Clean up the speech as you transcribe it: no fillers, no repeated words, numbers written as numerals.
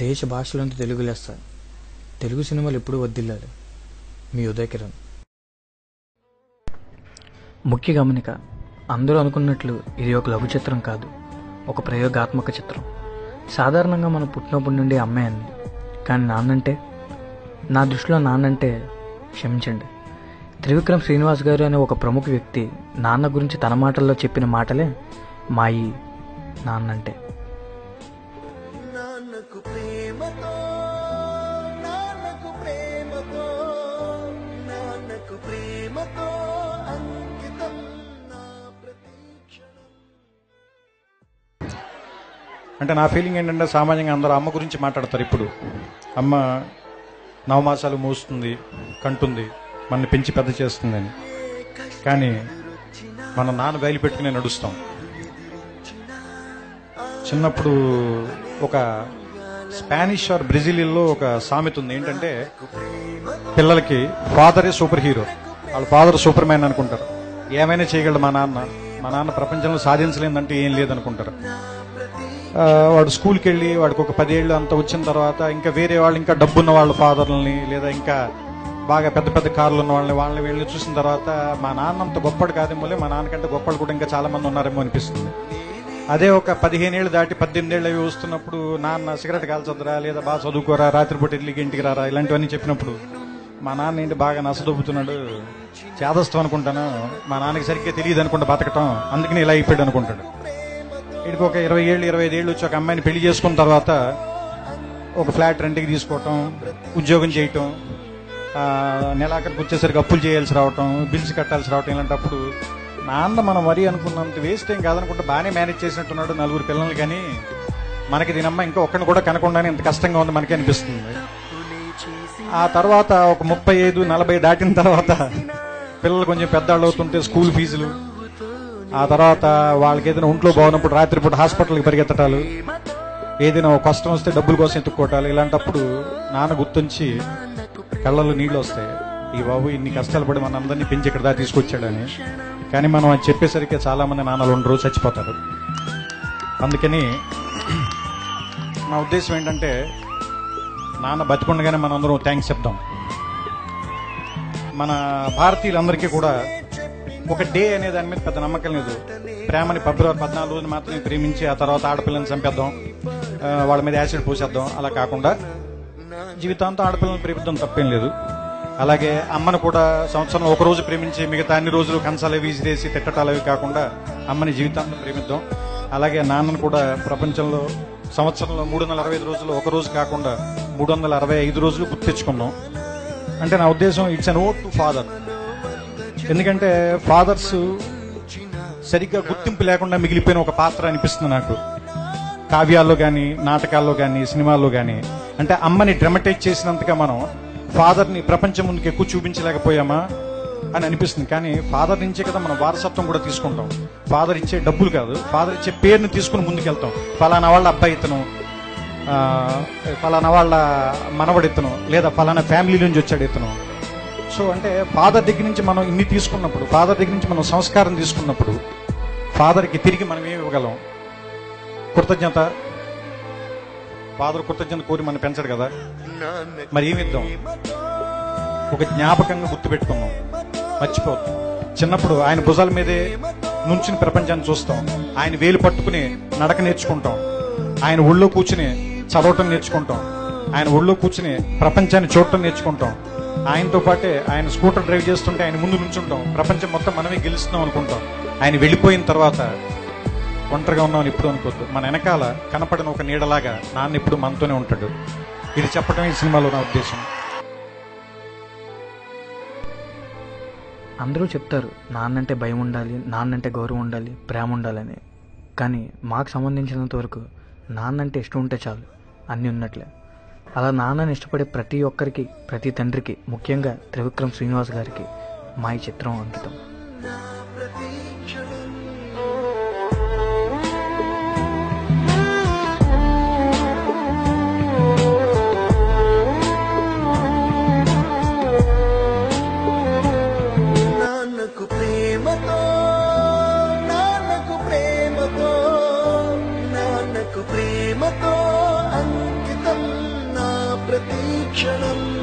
దేశ భాషలంతా తెలుగు లెస్స. తెలుగు సినిమాలు ఎప్పుడూ వర్ధిల్లాలి. మీ ఉదయ్ కిరణ్. ముఖ్య గమనిక, అందరూ అనుకున్నట్లు ఇది ఒక లఘు చిత్రం కాదు, ఒక ప్రయోగాత్మక చిత్రం. సాధారణంగా మనం పుట్టినప్పటి నుండి అమ్మాయి అంది, కానీ నాన్నంటే, నా దృష్టిలో నాన్నంటే, క్షమించండి, త్రివిక్రమ్ శ్రీనివాస్ గారు అనే ఒక ప్రముఖ వ్యక్తి నాన్న గురించి తన మాటల్లో చెప్పిన మాటలే మాయి నాన్నంటే. అంటే నా ఫీలింగ్ ఏంటంటే, సామాన్యంగా అందరూ అమ్మ గురించి మాట్లాడతారు. ఇప్పుడు అమ్మ నవమాసాలు మోస్తుంది, కంటుంది, మనని పెంచి పెద్ద చేస్తుందని. కానీ మన నాన్న వేలు పెట్టుకునే నడుస్తాం. చిన్నప్పుడు ఒక స్పానిష్ ఆర్ బ్రెజిలియన్లో ఒక సామెత ఉంది, ఏంటంటే పిల్లలకి ఫాదరే సూపర్ హీరో, వాళ్ళ ఫాదర్ సూపర్ మ్యాన్ అనుకుంటారు. ఏమైనా చేయగలడు మా నాన్న ప్రపంచంలో సాధించలేదంటే ఏం లేదనుకుంటారు. వాడు స్కూల్కి వెళ్ళి వాడికి ఒక 10 ఏళ్ళు అంత వచ్చిన తర్వాత ఇంకా వేరే వాళ్ళు, ఇంకా డబ్బున్న వాళ్ళ ఫాదర్లని, లేదా ఇంకా బాగా పెద్ద పెద్ద కార్లు ఉన్న వాళ్ళని వీళ్ళని చూసిన తర్వాత మా నాన్న అంత గొప్పడు కాదేమో, మా నాన్నకంటే గొప్పడు కూడా ఇంకా చాలా మంది ఉన్నారేమో అనిపిస్తుంది. అదే ఒక 15 ఏళ్ళు దాటి 18 ఏళ్ళు అవి వస్తున్నప్పుడు, నాన్న సిగరెట్ కాల్చొద్దురా, లేదా బాగా చదువుకోరా, రాత్రిపూట ఇల్లుకి ఇంటికి రారా, ఇలాంటివన్నీ చెప్పినప్పుడు మా నాన్న ఏంటి బాగా నసదొబ్బుతున్నాడు, చేదస్తాం అనుకుంటాను, మా నాన్నకి సరిగ్గా తెలియదు అనుకుంటా బతకటం, అందుకని ఇలా అయిపోయాడు అనుకుంటాడు. వీడికి ఒక 20 ఏళ్ళు 25 ఏళ్ళు వచ్చి ఒక అమ్మాయిని పెళ్లి చేసుకున్న తర్వాత ఒక ఫ్లాట్ రెంట్కి తీసుకోవటం, ఉద్యోగం చేయటం, నెలాఖరికి వచ్చేసరికి అప్పులు చేయాల్సి రావటం, బిల్స్ కట్టాల్సి రావటం, ఇలాంటప్పుడు నాన్న మనం మరీ అనుకున్నంత వేస్ట్ ఏం కాదనుకుంటే బాగానే మేనేజ్ చేసినట్టున్నాడు 4 పిల్లలు. కానీ మనకి దీనమ్మ ఇంకా ఒక్కడిని కూడా కనకుండానే ఎంత కష్టంగా ఉంది మనకి అనిపిస్తుంది. ఆ తర్వాత ఒక 35-40 దాటిన తర్వాత పిల్లలు కొంచెం పెద్దవాళ్ళు అవుతుంటే స్కూల్ ఫీజులు, ఆ తర్వాత వాళ్ళకి ఏదైనా ఒంట్లో బాగున్నప్పుడు రాత్రిపూట హాస్పిటల్కి పరిగెత్తటాలు, ఏదైనా కష్టం వస్తే డబ్బుల కోసం ఎత్తుక్కోవటాలు, ఇలాంటప్పుడు నాన్న గుర్తుంచి కళ్ళలో నీళ్ళు వస్తాయి. ఈ బాబు ఇన్ని కష్టాలు పడి మన అందరినీ పెంచి ఇక్కడ దాకా తీసుకొచ్చాడని. కానీ మనం అది చెప్పేసరికి చాలా మంది నాన్నలు ఉండరు, చచ్చిపోతారు. అందుకని నా ఉద్దేశం ఏంటంటే, నాన్న బతికుండగానే మనం అందరం థ్యాంక్స్ చెప్దాం. మన భారతీయులందరికీ కూడా ఒక డే అనే దాని మీద పెద్ద నమ్మకం లేదు. ప్రేమని ఫిబ్రవరి 14 మాత్రమే ప్రేమించి ఆ తర్వాత ఆడపిల్లని చంపేద్దాం, వాళ్ళ మీద యాసిడ్ పోసేద్దాం, అలా కాకుండా జీవితాంతం ఆడపిల్లని ప్రేమిద్దాం, తప్పేం లేదు. అలాగే అమ్మను కూడా సంవత్సరంలో ఒక రోజు ప్రేమించి మిగతా అన్ని రోజులు కంచాలు విసిరేసి తిట్టటాలు అవి కాకుండా అమ్మని జీవితాంతం ప్రేమిద్దాం. అలాగే నాన్నను కూడా ప్రపంచంలో సంవత్సరంలో 365 రోజులు ఒక రోజు కాకుండా 365 రోజులు గుర్తించుకుందాం. అంటే నా ఉద్దేశం, it's an vote to father. ఎందుకంటే ఫాదర్స్ సరిగ్గా గుర్తింపు లేకుండా మిగిలిపోయిన ఒక పాత్ర అనిపిస్తుంది నాకు, కావ్యాల్లో కానీ, నాటకాల్లో కానీ, సినిమాల్లో కానీ. అంటే అమ్మని డ్రమటైజ్ చేసినంతగా మనం ఫాదర్ని ప్రపంచం ముందుకు ఎక్కువ చూపించలేకపోయామా అని అనిపిస్తుంది. కానీ ఫాదర్ నుంచే కదా మనం వారసత్వం కూడా తీసుకుంటాం. ఫాదర్ ఇచ్చే డబ్బులు కాదు, ఫాదర్ ఇచ్చే పేరుని తీసుకుని ముందుకెళ్తాం. ఫలానా వాళ్ళ అబ్బాయి ఇతను, ఫలానా వాళ్ళ మనవడు ఇతను, లేదా ఫలానా ఫ్యామిలీ నుంచి వచ్చాడు ఇతను. సో అంటే ఫాదర్ దగ్గర నుంచి మనం ఇన్ని తీసుకున్నప్పుడు, ఫాదర్ దగ్గర నుంచి మనం సంస్కారం తీసుకున్నప్పుడు, ఫాదర్కి తిరిగి మనం ఏమి ఇవ్వగలం? కృతజ్ఞత. ఫాదర్ కృతజ్ఞత కోరి మనం పెంచడు కదా, మరి ఏమిద్దాం? ఒక జ్ఞాపకంగా గుర్తుపెట్టుకున్నాం, మర్చిపోతాం. చిన్నప్పుడు ఆయన భుజాల మీదే నుంచుని ప్రపంచాన్ని చూస్తాం, ఆయన వేలు పట్టుకుని నడక నేర్చుకుంటాం, ఆయన ఒళ్ళో కూర్చుని చదవటం నేర్చుకుంటాం, ఆయన ఒళ్ళో కూర్చుని ప్రపంచాన్ని చూడటం నేర్చుకుంటాం. ఆయనతో పాటే ఆయన స్కూటర్ డ్రైవ్ చేస్తుంటే ఆయన ముందు నుంచుంటాం, ప్రపంచం మొత్తం మనమే గెలుస్తున్నాం అనుకుంటాం. ఆయన వెళ్ళిపోయిన తర్వాత ఒంటరిగా ఉన్నామని ఎప్పుడు అనుకోద్దు. మన వెనకాల కనపడిన ఒక నీడలాగా నాన్న ఎప్పుడు మనతోనే ఉంటాడు. ఇది చెప్పడం ఈ సినిమాలో నా ఉద్దేశం. అందరూ చెప్తారు నాన్నంటే భయం ఉండాలి, నాన్నంటే గౌరవం ఉండాలి, ప్రేమ ఉండాలని. కానీ మాకు సంబంధించినంత వరకు నాన్నంటే ఇష్టం ఉంటే చాలు, అన్నీ ఉన్నట్లే. అలా నాన్నని ఇష్టపడే ప్రతి ఒక్కరికి, ప్రతి తండ్రికి, ముఖ్యంగా త్రివిక్రమ్ శ్రీనివాస్ గారికి మా ఈ చిత్రం అంకితం. ప్రేమతో అంకితం క్షణం